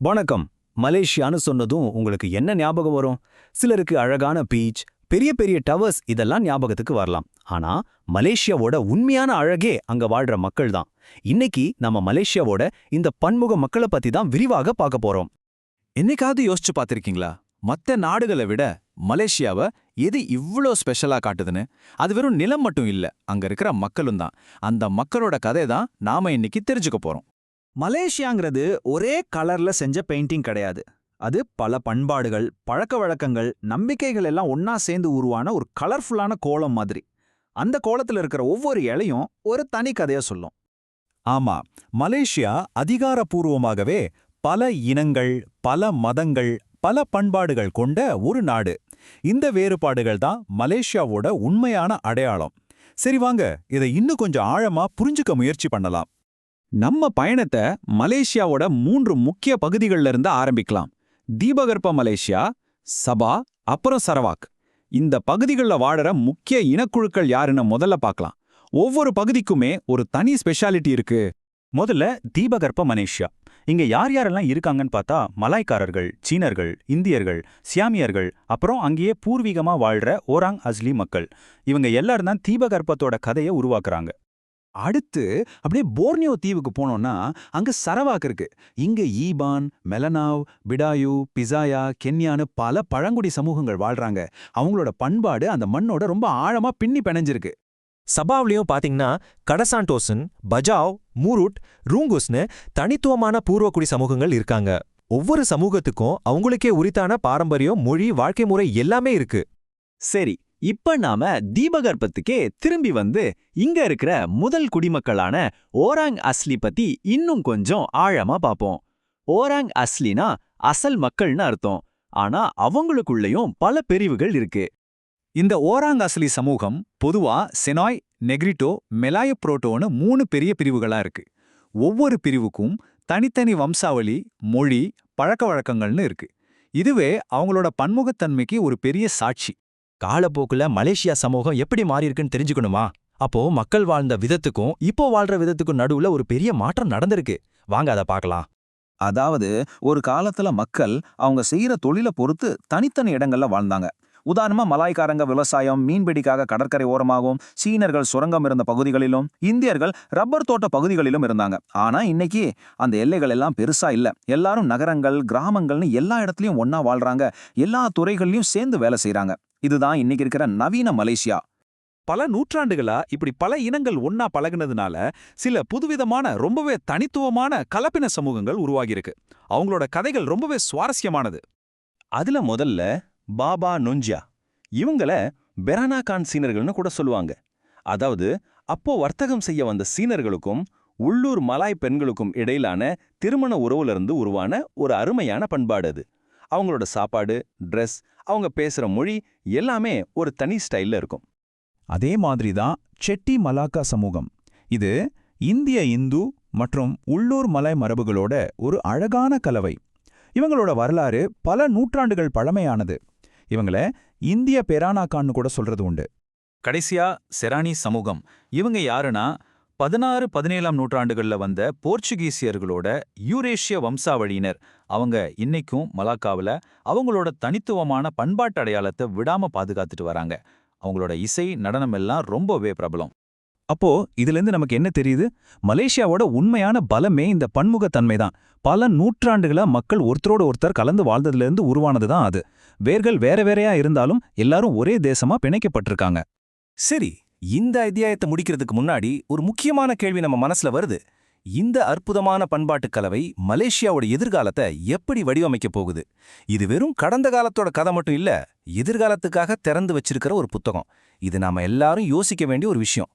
வணக்கம். மலேசியான்னு சொன்னதும் உங்களுக்கு என்ன ஞாபகம் வரும்? சிலருக்கு அழகான பீச், பெரிய பெரிய டவர்ஸ் இதெல்லாம் ஞாபகத்துக்கு வரலாம். ஆனா மலேசியாவோட உண்மையான அழகே அங்க வாழ்ற மக்கள் தான். இன்னைக்கு நம்ம மலேசியாவோட இந்த பன்முக மக்களை பத்தி தான் விரிவாக பார்க்க போறோம். என்னைக்காவது யோசிச்சு பார்த்திருக்கீங்களா? மத்த நாடுகளை விட மலேசியாவை எது இவ்ளோ ஸ்பெஷலா காட்டுதுன்னு? அது வெறும் நிலம் மட்டும் இல்ல, அங்க இருக்கிற மக்களும் தான். அந்த மக்களோட கதை தான் நாம இன்னைக்கு தெரிஞ்சுக்க போறோம். மலேசியாங்கிறது ஒரே கலர்ல செஞ்ச பெயிண்டிங் கிடையாது. அது பல பண்பாடுகள், பழக்க வழக்கங்கள், நம்பிக்கைகள் எல்லாம் ஒன்னா சேர்ந்து உருவான ஒரு கலர்ஃபுல்லான கோலம் மாதிரி. அந்த கோலத்துல இருக்கிற ஒவ்வொரு இலையும் ஒரு தனி கதைய சொல்லும். ஆமா, மலேசியா அதிகாரப்பூர்வமாகவே பல இனங்கள், பல மதங்கள், பல பண்பாடுகள் கொண்ட ஒரு நாடு. இந்த வேறுபாடுகள் தான் மலேசியாவோட உண்மையான அடையாளம். சரி வாங்க, இதை இன்னும் கொஞ்சம் ஆழமா புரிஞ்சுக்க முயற்சி பண்ணலாம். நம்ம பயணத்தை மலேசியாவோட 3 முக்கிய பகுதிகள்ல இருந்து ஆரம்பிக்கலாம். தீபகற்ப மலேசியா, சபா, அப்புறம் சரவாக். இந்த பகுதிகளில் வாழற முக்கிய இனக்குழுக்கள் யாருன்னு முதல்ல பார்க்கலாம். ஒவ்வொரு பகுதிக்குமே ஒரு தனி ஸ்பெஷாலிட்டி இருக்கு. முதல்ல தீபகற்ப மலேசியா. இங்க யார் யாரெல்லாம் இருக்காங்கன்னு பார்த்தா மலாய்க்காரர்கள், சீனர்கள், இந்தியர்கள், சியாமியர்கள், அப்புறம் அங்கேயே பூர்வீகமா வாழ்ற ஓராங் அஸ்லி மக்கள். இவங்க எல்லாரும் தான் தீபகற்பத்தோட கதையை உருவாக்குறாங்க. அடுத்து அப்படியே போர்னியோ தீவுக்கு போனோம்னா அங்க சரவாக் இருக்கு. இங்க ஈபான், மெலனாவ், பிடாயு, பிசாயா, கென்யான்னு பல பழங்குடி சமூகங்கள் வாழ்றாங்க. அவங்களோட பண்பாடு அந்த மண்ணோட ரொம்ப ஆழமா பின்னி பிணைஞ்சிருக்கு. சபாவ்லயும் பாத்தீங்கன்னா கடசாண்டோசன், பஜாவ், மூருட், ரூங்குஸ்னு தனித்துவமான பூர்வக்குடி சமூகங்கள் இருக்காங்க. ஒவ்வொரு சமூகத்துக்கும் அவங்களுக்கே உரித்தான பாரம்பரியம், மொழி, வாழ்க்கை முறை எல்லாமே இருக்கு. சரி, இப்ப நாம தீபகற்பத்துக்கே திரும்பி வந்து இங்க இருக்கிற முதல் குடிமக்களான ஓராங் அஸ்லி பத்தி இன்னும் கொஞ்சம் ஆழமா பாப்போம். ஓராங் அஸ்லினா அசல் மக்கள்னு அர்த்தம். ஆனா அவங்களுக்குள்ளயும் பல பிரிவுகள் இருக்கு. இந்த ஓராங் அஸ்லி சமூகம் பொதுவா செனாய், நெக்ரிட்டோ, மெலாயப்ரோட்டோன்னு 3 பெரிய பிரிவுகளா இருக்கு. ஒவ்வொரு பிரிவுக்கும் தனித்தனி வம்சாவளி, மொழி, பழக்க வழக்கங்கள்னு இருக்கு. இதுவே அவங்களோட பன்முகத்தன்மைக்கு ஒரு பெரிய சாட்சி. காலப்போக்குல மலேசியா சமூகம் எப்படி மாறியிருக்குன்னு தெரிஞ்சுக்கணுமா? அப்போ மக்கள் வாழ்ந்த விதத்துக்கும் இப்போ வாழ்ற விதத்துக்கும் நடுவுல ஒரு பெரிய மாற்றம் நடந்திருக்கு. வாங்க அதை பார்க்கலாம். அதாவது ஒரு காலத்துல மக்கள் அவங்க செய்யற தொழிலை பொறுத்து தனித்தனி இடங்கள்ல வாழ்ந்தாங்க. உதாரணமா மலாய்க்காரங்க விவசாயம், மீன்பிடிக்காக கடற்கரை ஓரமாகவும், சீனர்கள் சுரங்கம் இருந்த பகுதிகளிலும், இந்தியர்கள் ரப்பர் தோட்ட பகுதிகளிலும் இருந்தாங்க. ஆனா இன்னைக்கு அந்த எல்லைகள் எல்லாம் பெருசா இல்ல. எல்லாரும் நகரங்கள், கிராமங்கள்னு எல்லா இடத்துலயும் ஒன்னா வாழ்றாங்க. எல்லா துறைகள்லயும் சேர்ந்து வேலை செய்யறாங்க. இதுதான் இன்னைக்கு இருக்கிற நவீன மலேசியா. பல நூற்றாண்டுகளா இப்படி பல இனங்கள் ஒன்னா பழகுனதுனால சில புதுவிதமான ரொம்பவே தனித்துவமான கலப்பின சமூகங்கள் உருவாகியிருக்கு. அவங்களோட கதைகள் ரொம்பவே சுவாரஸ்யமானது. அதுல முதல்ல பாபா நொஞ்சியா. இவங்கள பெரானாகான் சீனர்கள்னு கூட சொல்லுவாங்க. அதாவது அப்போ வர்த்தகம் செய்ய வந்த சீனர்களுக்கும் உள்ளூர் மலாய் பெண்களுக்கும் இடையிலான திருமண உறவுல உருவான ஒரு அருமையான பண்பாடு அது. அவங்களோட சாப்பாடு, ட்ரெஸ், அவங்க பேசுற மொழி எல்லாமே ஒரு தனி ஸ்டைல்ல இருக்கும். அதே மாதிரி தான் செட்டி மலாக்கா சமூகம். இது இந்திய இந்து மற்றும் உள்ளூர் மலாய் மரபுகளோட ஒரு அழகான கலவை. இவங்களோட வரலாறு பல நூற்றாண்டுகள் பழமையானது. இவங்கள இந்திய பெரானாக்கான்னு கூட சொல்றது உண்டு. கடைசியா செரானி சமூகம். இவங்க யாருன்னா 16, 17ஆம் நூற்றாண்டுகள்ல வந்த போர்ச்சுகீசியர்களோட யூரேஷிய வம்சாவளியினர். அவங்க இன்னைக்கும் மலாக்காவில் அவங்களோட தனித்துவமான பண்பாட்டு அடையாளத்தை விடாம பாதுகாத்துட்டு வராங்க. அவங்களோட இசை, நடனம் எல்லாம் ரொம்பவே பிரபலம். அப்போ இதிலிருந்து நமக்கு என்ன தெரியுது? மலேசியாவோட உண்மையான பலமே இந்த பன்முகத்தன்மை தான். பல நூற்றாண்டுகளா மக்கள் ஒருத்தரோட ஒருத்தர் கலந்து வாழ்ந்ததுலேருந்து உருவானது தான் அது. வேர்கள் வேற வேறையா இருந்தாலும் எல்லாரும் ஒரே தேசமா பிணைக்கப்பட்டிருக்காங்க. சரி, இந்த அத்தியாயத்தை முடிக்கிறதுக்கு முன்னாடி ஒரு முக்கியமான கேள்வி நம்ம மனசுல வருது. இந்த அற்புதமான பண்பாட்டுக் கலவை மலேசியாவோட எதிர்காலத்தை எப்படி வடிவமைக்க போகுது? இது வெறும் கடந்த காலத்தோட கதை மட்டும் இல்ல, எதிர்காலத்துக்காக திறந்து வச்சிருக்கிற ஒரு புத்தகம். இது நாம எல்லாரும் யோசிக்க வேண்டிய ஒரு விஷயம்.